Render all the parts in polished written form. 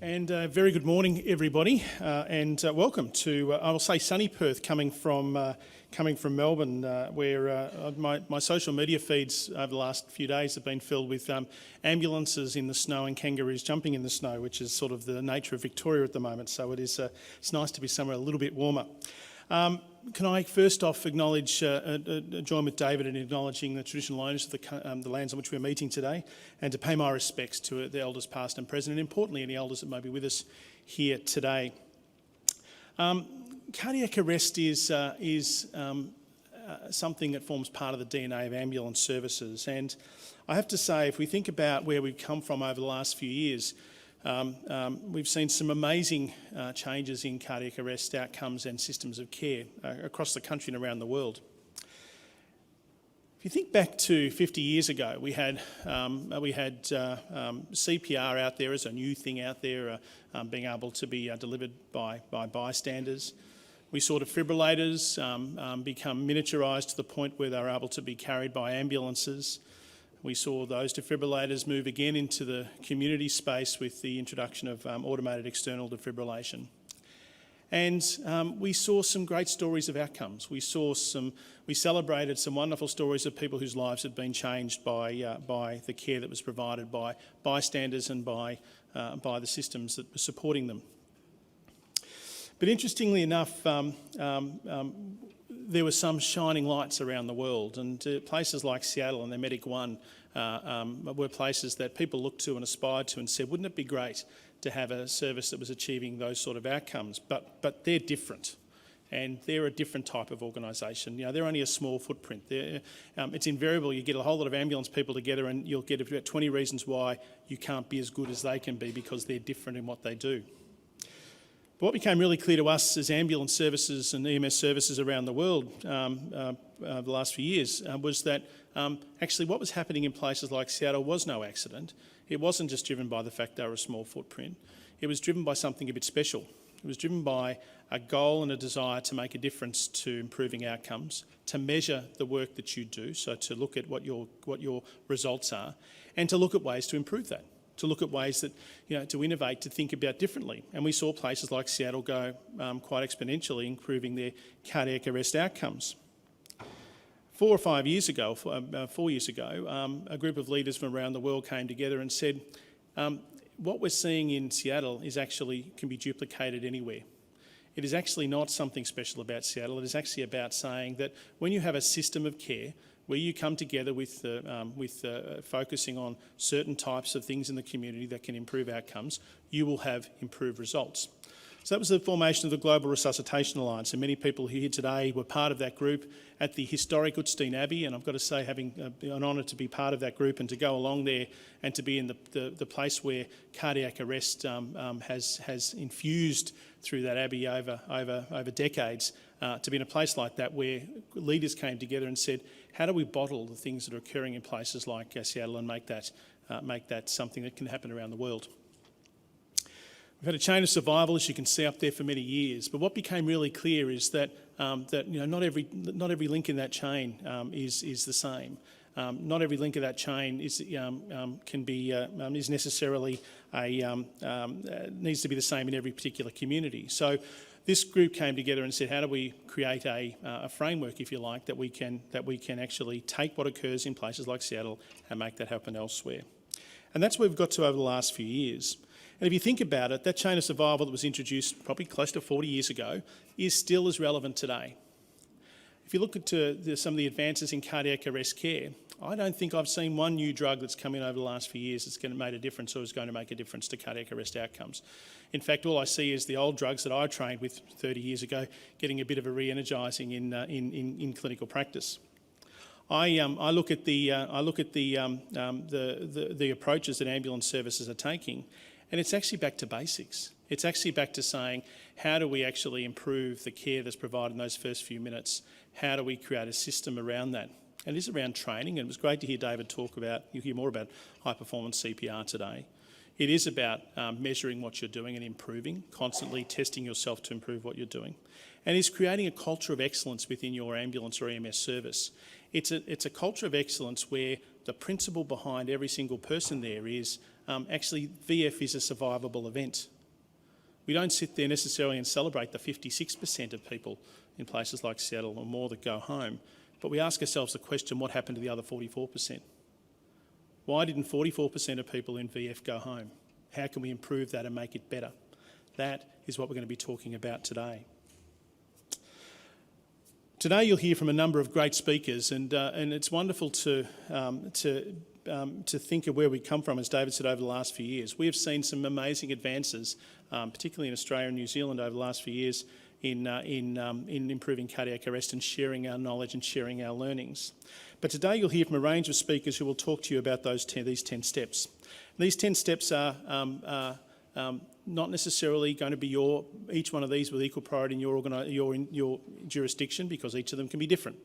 And very good morning, everybody, and welcome to, I will say, sunny Perth, coming from Melbourne, where my social media feeds over the last few days have been filled with ambulances in the snow and kangaroos jumping in the snow, which is sort of the nature of Victoria at the moment. So it's nice to be somewhere a little bit warmer. Can I first off acknowledge, join with David in acknowledging the traditional owners of the lands on which we're meeting today, and to pay my respects to the elders past and present, and importantly any elders that may be with us here today. Cardiac arrest is something that forms part of the DNA of ambulance services, and I have to say, if we think about where we've come from over the last few years, we've seen some amazing changes in cardiac arrest outcomes and systems of care across the country and around the world. If you think back to 50 years ago, we had CPR out there as a new thing out there, being able to be delivered by bystanders. We saw defibrillators become miniaturised to the point where they were able to be carried by ambulances. We saw those defibrillators move again into the community space with the introduction of automated external defibrillation. And we saw some great stories of outcomes. We celebrated some wonderful stories of people whose lives had been changed by the care that was provided by bystanders and by the systems that were supporting them. But interestingly enough, there were some shining lights around the world, and places like Seattle and their Medic One were places that people looked to and aspired to and said, wouldn't it be great to have a service that was achieving those sort of outcomes? But they're different, and they're a different type of organisation. You know, they're only a small footprint. It's invariable. You get a whole lot of ambulance people together and you'll get about 20 reasons why you can't be as good as they can be, because they're different in what they do. But what became really clear to us as ambulance services and EMS services around the world the last few years was that actually what was happening in places like Seattle was no accident. It wasn't just driven by the fact they were a small footprint. It was driven by something a bit special. It was driven by a goal and a desire to make a difference to improving outcomes, to measure the work that you do, so to look at what your results are, and to look at ways to improve that. To look at ways that, to innovate, to think about differently. And we saw places like Seattle go quite exponentially, improving their cardiac arrest outcomes. 4 years ago, a group of leaders from around the world came together and said, what we're seeing in Seattle can be duplicated anywhere. It is actually not something special about Seattle. It is actually about saying that when you have a system of care where you come together with focusing on certain types of things in the community that can improve outcomes, you will have improved results. So that was the formation of the Global Resuscitation Alliance, and many people here today were part of that group at the historic Utstein Abbey, and I've got to say, having an honour to be part of that group and to go along there and to be in the place where cardiac arrest has infused through that abbey over decades, to be in a place like that where leaders came together and said, how do we bottle the things that are occurring in places like Seattle and make that something that can happen around the world? We've had a chain of survival, as you can see up there, for many years. But what became really clear is that not every link in that chain is the same. Not every link of that chain is necessarily needs to be the same in every particular community. So this group came together and said, how do we create a framework, if you like, that we can actually take what occurs in places like Seattle and make that happen elsewhere? And that's where we've got to over the last few years. And if you think about it, that chain of survival that was introduced probably close to 40 years ago is still as relevant today. If you look at some of the advances in cardiac arrest care, I don't think I've seen one new drug that's come in over the last few years that's made a difference or is going to make a difference to cardiac arrest outcomes. In fact, all I see is the old drugs that I trained with 30 years ago getting a bit of a re-energising in clinical practice. I look at the approaches that ambulance services are taking, and it's actually back to basics. It's actually back to saying, how do we actually improve the care that's provided in those first few minutes? How do we create a system around that? And it is around training, and it was great to hear David you'll hear more about high-performance CPR today. It is about measuring what you're doing and improving, constantly testing yourself to improve what you're doing. And it's creating a culture of excellence within your ambulance or EMS service. It's a culture of excellence where the principle behind every single person there is actually VF is a survivable event. We don't sit there necessarily and celebrate the 56% of people in places like Seattle or more that go home, but we ask ourselves the question, what happened to the other 44%? Why didn't 44% of people in VF go home? How can we improve that and make it better? That is what we're going to be talking about today. Today you'll hear from a number of great speakers, and it's wonderful to think of where we come from, as David said, over the last few years. We have seen some amazing advances, particularly in Australia and New Zealand over the last few years, in improving cardiac arrest and sharing our knowledge and sharing our learnings. But today you'll hear from a range of speakers who will talk to you about these 10 steps. These 10 steps are not necessarily going to be each one of these with equal priority in your jurisdiction, because each of them can be different.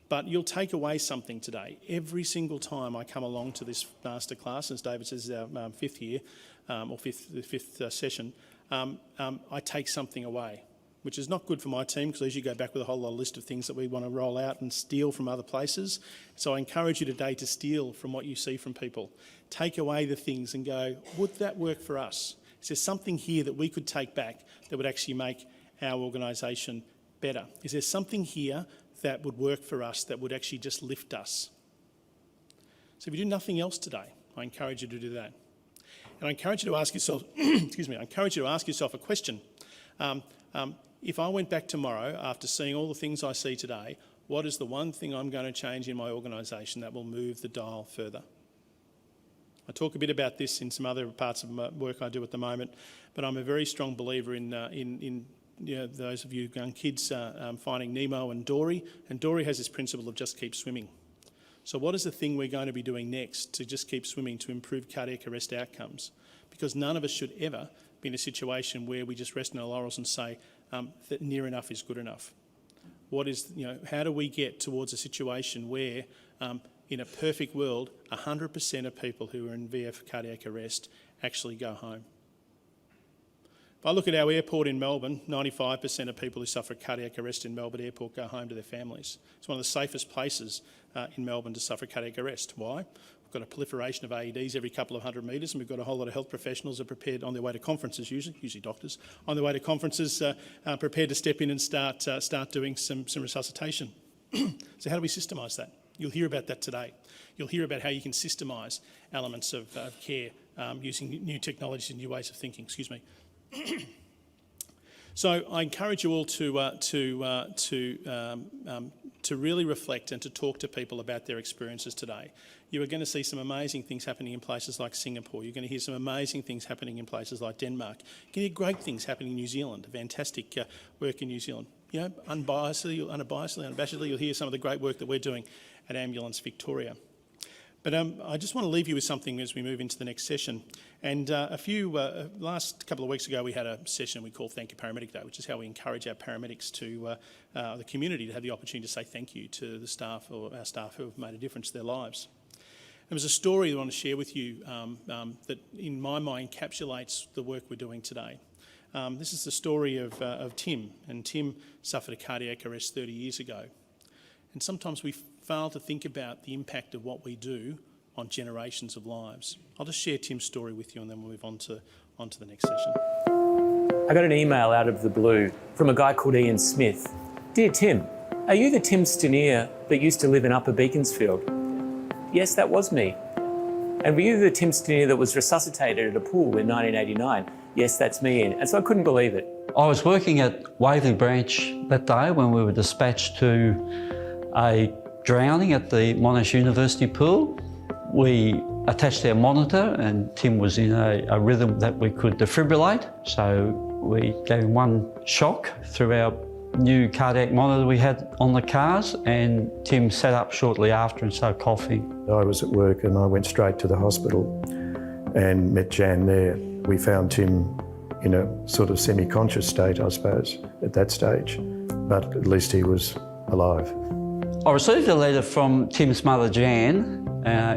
But you'll take away something today. Every single time I come along to this masterclass, as David says, our fifth year, or fifth session, I take something away, which is not good for my team, because as you go back with a whole lot of list of things that we want to roll out and steal from other places. So I encourage you today to steal from what you see from people. Take away the things and go, would that work for us? Is there something here that we could take back that would actually make our organisation better? Is there something here that would work for us, that would actually just lift us? So if you do nothing else today, I encourage you to do that. And I encourage you to ask yourself, excuse me, I encourage you to ask yourself a question. If I went back tomorrow after seeing all the things I see today, what is the one thing I'm going to change in my organisation that will move the dial further? I talk a bit about this in some other parts of my work I do at the moment, but I'm a very strong believer in those of you young kids finding Nemo and Dory has this principle of just keep swimming. So what is the thing we're going to be doing next to just keep swimming to improve cardiac arrest outcomes? Because none of us should ever be in a situation where we just rest on our laurels and say that near enough is good enough. How do we get towards a situation where in a perfect world, 100% of people who are in VF cardiac arrest actually go home? If I look at our airport in Melbourne, 95% of people who suffer cardiac arrest in Melbourne Airport go home to their families. It's one of the safest places in Melbourne to suffer cardiac arrest. Why? We've got a proliferation of AEDs every couple of 100 metres, and we've got a whole lot of health professionals who are prepared on their way to conferences, usually doctors, on their way to conferences, prepared to step in and start doing some resuscitation. So how do we systemise that? You'll hear about that today. You'll hear about how you can systemise elements of care using new technologies and new ways of thinking. Excuse me. So I encourage you all to really reflect and to talk to people about their experiences today. You are going to see some amazing things happening in places like Singapore. You're going to hear some amazing things happening in places like Denmark. You're going to hear great things happening in New Zealand, fantastic work in New Zealand. Unabashedly, you'll hear some of the great work that we're doing at Ambulance Victoria. But I just want to leave you with something as we move into the next session. And last couple of weeks ago, we had a session we call Thank You Paramedic Day, which is how we encourage our paramedics to the community to have the opportunity to say thank you to the staff or our staff who have made a difference to their lives. There was a story that I want to share with you that, in my mind, encapsulates the work we're doing today. This is the story of Tim, and Tim suffered a cardiac arrest 30 years ago. And sometimes we fail to think about the impact of what we do on generations of lives. I'll just share Tim's story with you, and then we'll move on to the next session. I got an email out of the blue from a guy called Ian Smith. Dear Tim, are you the Tim Stenier that used to live in Upper Beaconsfield? Yes, that was me. And were you the Tim Stenier that was resuscitated at a pool in 1989? Yes, that's me, Ian. And so I couldn't believe it. I was working at Waverley Branch that day when we were dispatched to a drowning at the Monash University pool. We attached our monitor, and Tim was in a rhythm that we could defibrillate. So we gave him one shock through our new cardiac monitor we had on the cars, and Tim sat up shortly after and started coughing. I was at work and I went straight to the hospital and met Jan there. We found Tim in a sort of semi-conscious state, I suppose, at that stage, but at least he was alive. I received a letter from Tim's mother, Jan,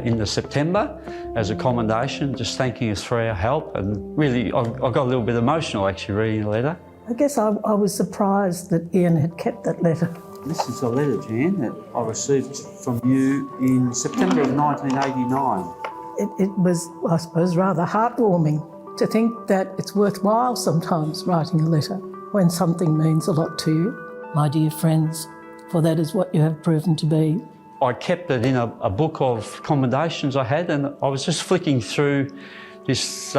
in the September as a commendation, just thanking us for our help, and really I got a little bit emotional actually reading the letter. I guess I was surprised that Ian had kept that letter. This is a letter, Jan, that I received from you in September of 1989. it was, I suppose, rather heartwarming to think that it's worthwhile sometimes writing a letter when something means a lot to you. My dear friends, for that is what you have proven to be. I kept it in a book of commendations I had, and I was just flicking through this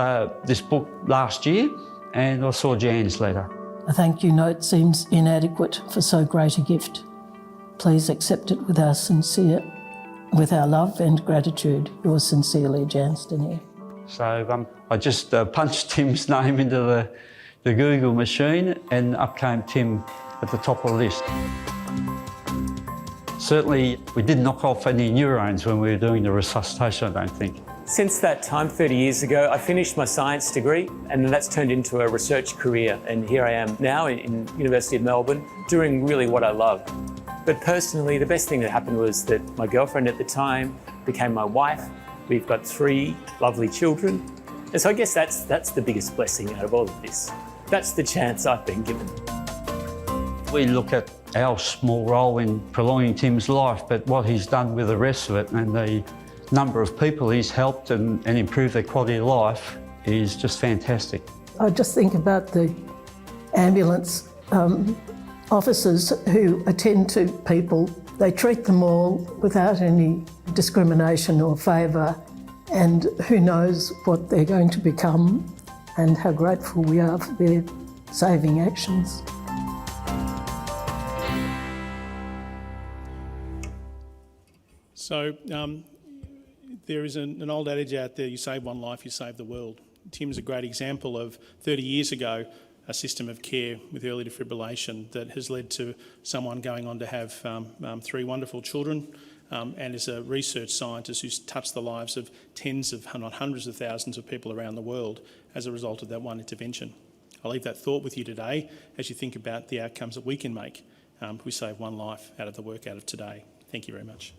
book last year, and I saw Jan's letter. A thank you note seems inadequate for so great a gift. Please accept it with our love and gratitude. Yours sincerely, Jan Stanier. So I just punched Tim's name into the Google machine, and up came Tim at the top of the list. Certainly, we didn't knock off any neurons when we were doing the resuscitation, I don't think. Since that time, 30 years ago, I finished my science degree, and that's turned into a research career. And here I am now in University of Melbourne, doing really what I love. But personally, the best thing that happened was that my girlfriend at the time became my wife. We've got 3 lovely children. And so I guess that's the biggest blessing out of all of this. That's the chance I've been given. We look at our small role in prolonging Tim's life, but what he's done with the rest of it and the number of people he's helped and improved their quality of life is just fantastic. I just think about the ambulance officers who attend to people. They treat them all without any discrimination or favour, and who knows what they're going to become and how grateful we are for their saving actions. So there is an old adage out there, you save one life, you save the world. Tim's a great example of 30 years ago, a system of care with early defibrillation that has led to someone going on to have 3 wonderful children and is a research scientist who's touched the lives of tens of, not hundreds of thousands of people around the world as a result of that one intervention. I'll leave that thought with you today as you think about the outcomes that we can make if we save one life out of the work out of today. Thank you very much.